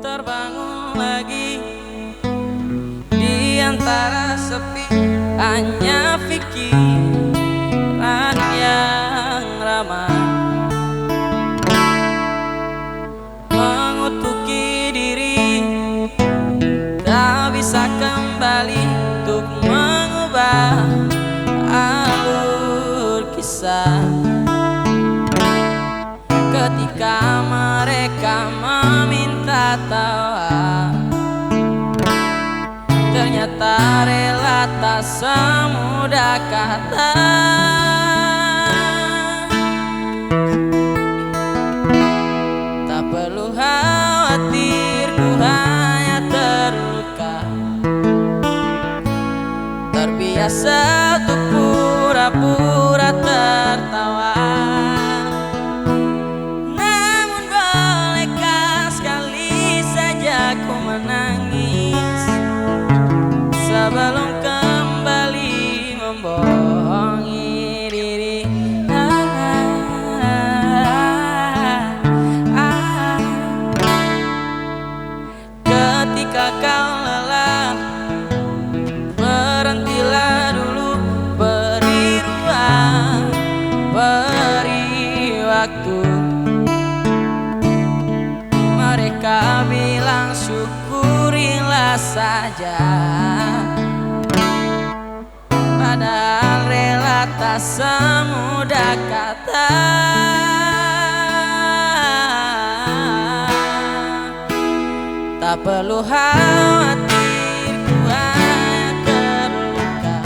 terbangun lagi di antara sepi, hanya pikiran yang ramai mengutuki diri, tak bisa kembali untuk mengubah alur kisah. Ketika mereka meminta tawa, ternyata rela tak semudah kata. Tak perlu khawatir, ku hanya terluka, terbiasa untuk pura-pura tertawa. Namun bolehkah sekali saja ku menangis sebelum kembali membohongi diri. Ketika kau lelah, berhentilah dulu, beri ruang, beri waktu. Mereka bilang syukurilah saja, padahal rela tak semudah kata. Tak perlu khawatir, ku hanya terluka,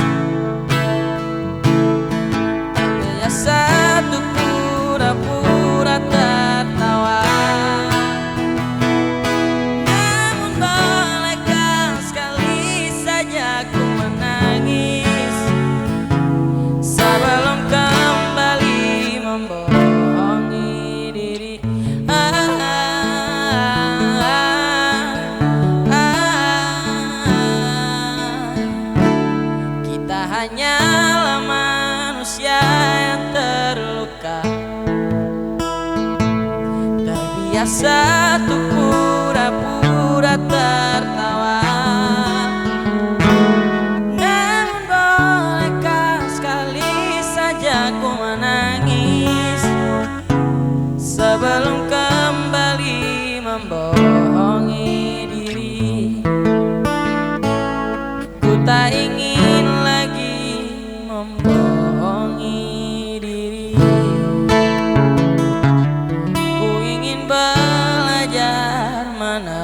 tak biasa untuk pura-pura tertawa. Namun bolehkah sekali saja ku menangis sebelum kembali membohongi diri. Kita hanyalah manusia yang terluka, terbiasa untuk pura-pura tertawa. Namun bolehkah sekali saja ku menangis sebelum kembali membohongi diri. Ku tak ingin lagi membohongi diri. Ku ingin belajar mana